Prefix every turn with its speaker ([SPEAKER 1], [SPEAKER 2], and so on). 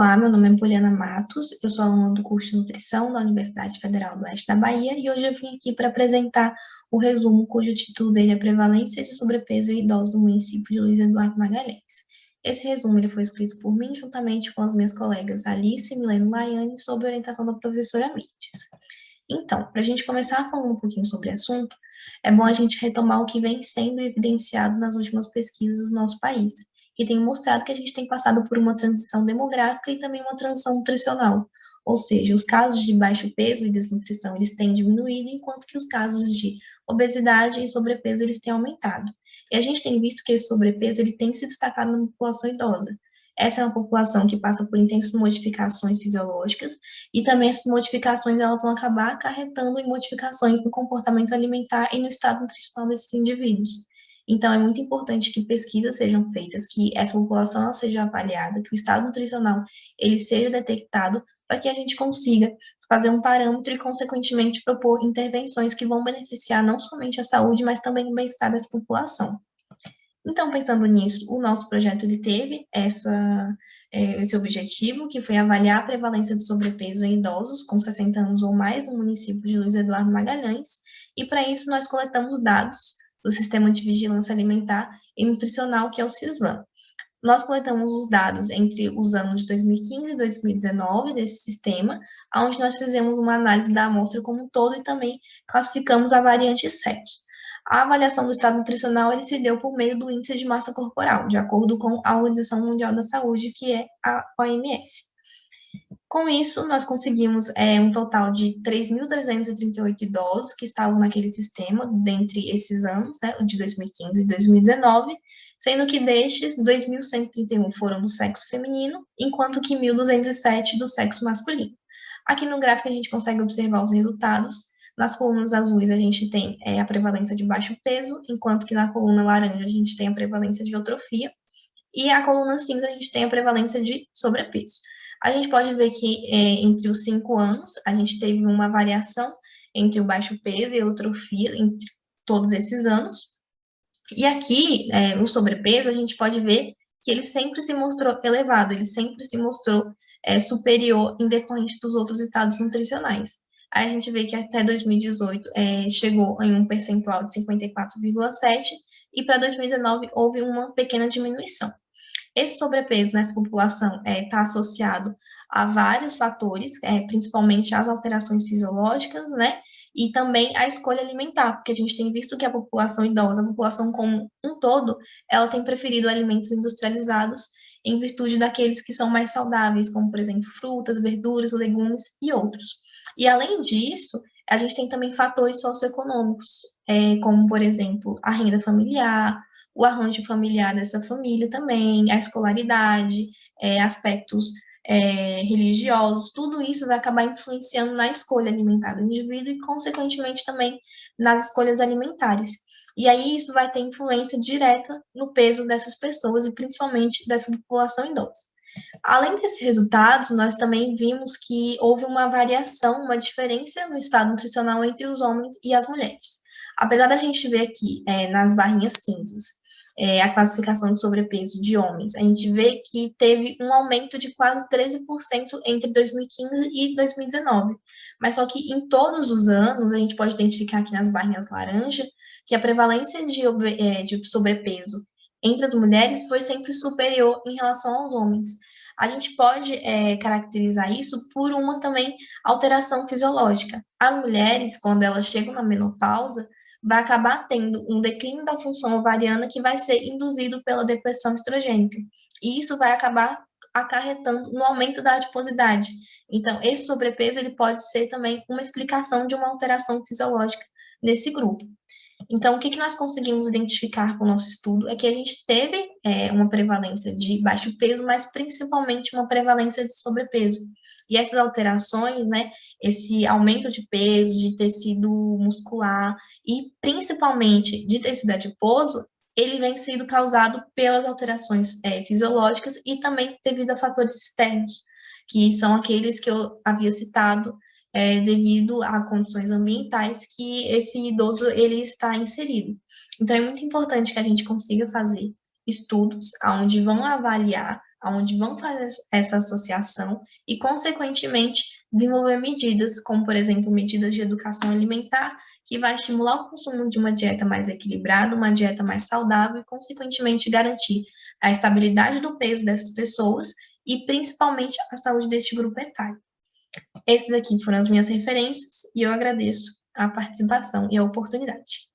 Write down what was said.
[SPEAKER 1] Olá, meu nome é Poliana Matos, eu sou aluna do curso de Nutrição da Universidade Federal do Oeste da Bahia e hoje eu vim aqui para apresentar o resumo cujo título dele é Prevalência de Sobrepeso em Idosos do município de Luiz Eduardo Magalhães. Esse resumo ele foi escrito por mim juntamente com as minhas colegas Alice e Milene Laiane sob orientação da professora Mites. Então, para a gente começar falando um pouquinho sobre o assunto, é bom a gente retomar o que vem sendo evidenciado nas últimas pesquisas do nosso país, que tem mostrado que a gente tem passado por uma transição demográfica e também uma transição nutricional. Ou seja, os casos de baixo peso e desnutrição, eles têm diminuído, enquanto que os casos de obesidade e sobrepeso, eles têm aumentado. E a gente tem visto que esse sobrepeso, ele tem se destacado na população idosa. Essa é uma população que passa por intensas modificações fisiológicas e também essas modificações elas vão acabar acarretando em modificações no comportamento alimentar e no estado nutricional desses indivíduos. Então, é muito importante que pesquisas sejam feitas, que essa população ela seja avaliada, que o estado nutricional ele seja detectado para que a gente consiga fazer um parâmetro e, consequentemente, propor intervenções que vão beneficiar não somente a saúde, mas também o bem-estar dessa população. Então, pensando nisso, o nosso projeto ele teve esse objetivo, que foi avaliar a prevalência de sobrepeso em idosos com 60 anos ou mais no município de Luiz Eduardo Magalhães, e para isso nós coletamos dados do Sistema de Vigilância Alimentar e Nutricional, que é o SISVAN. Nós coletamos os dados entre os anos de 2015 e 2019 desse sistema, onde nós fizemos uma análise da amostra como um todo e também classificamos a variante sexo. A avaliação do estado nutricional ele se deu por meio do índice de massa corporal, de acordo com a Organização Mundial da Saúde, que é a OMS. Com isso, nós conseguimos um total de 3.338 idosos que estavam naquele sistema, dentre esses anos, né, de 2015 e 2019, sendo que destes, 2.131 foram do sexo feminino, enquanto que 1.207 do sexo masculino. Aqui no gráfico a gente consegue observar os resultados. Nas colunas azuis a gente tem a prevalência de baixo peso, enquanto que na coluna laranja a gente tem a prevalência de eutrofia, e a coluna cinza a gente tem a prevalência de sobrepeso. A gente pode ver que entre os 5 anos a gente teve uma variação entre o baixo peso e a eutrofia entre todos esses anos. E aqui, no sobrepeso, a gente pode ver que ele sempre se mostrou elevado, ele sempre se mostrou superior em decorrente dos outros estados nutricionais. Aí a gente vê que até 2018 chegou em um percentual de 54,7% e para 2019 houve uma pequena diminuição. Esse sobrepeso nessa população está associado a vários fatores, principalmente as alterações fisiológicas, né? E também a escolha alimentar, porque a gente tem visto que a população idosa, a população como um todo, ela tem preferido alimentos industrializados em virtude daqueles que são mais saudáveis, como, por exemplo, frutas, verduras, legumes e outros. E, além disso, a gente tem também fatores socioeconômicos, como, por exemplo, a renda familiar, o arranjo familiar dessa família também, a escolaridade, aspectos religiosos, tudo isso vai acabar influenciando na escolha alimentar do indivíduo e, consequentemente, também nas escolhas alimentares. E aí isso vai ter influência direta no peso dessas pessoas e principalmente dessa população idosa. Além desses resultados, nós também vimos que houve uma variação, uma diferença no estado nutricional entre os homens e as mulheres. Apesar da gente ver aqui nas barrinhas cinzas a classificação de sobrepeso de homens, a gente vê que teve um aumento de quase 13% entre 2015 e 2019. Mas só que em todos os anos, a gente pode identificar aqui nas barrinhas laranja, que a prevalência de sobrepeso entre as mulheres foi sempre superior em relação aos homens. A gente pode caracterizar isso por uma também alteração fisiológica. As mulheres, quando elas chegam na menopausa, vai acabar tendo um declínio da função ovariana que vai ser induzido pela depressão estrogênica. E isso vai acabar acarretando no aumento da adiposidade. Então, esse sobrepeso ele pode ser também uma explicação de uma alteração fisiológica nesse grupo. Então, o que nós conseguimos identificar com o nosso estudo é que a gente teve uma prevalência de baixo peso, mas principalmente uma prevalência de sobrepeso. E essas alterações, né, esse aumento de peso, de tecido muscular e principalmente de tecido adiposo, ele vem sendo causado pelas alterações fisiológicas e também devido a fatores externos, que são aqueles que eu havia citado, devido a condições ambientais que esse idoso ele está inserido. Então, é muito importante que a gente consiga fazer estudos onde vão avaliar onde vão fazer essa associação e, consequentemente, desenvolver medidas, como, por exemplo, medidas de educação alimentar, que vai estimular o consumo de uma dieta mais equilibrada, uma dieta mais saudável e, consequentemente, garantir a estabilidade do peso dessas pessoas e, principalmente, a saúde deste grupo etário. Esses aqui foram as minhas referências e eu agradeço a participação e a oportunidade.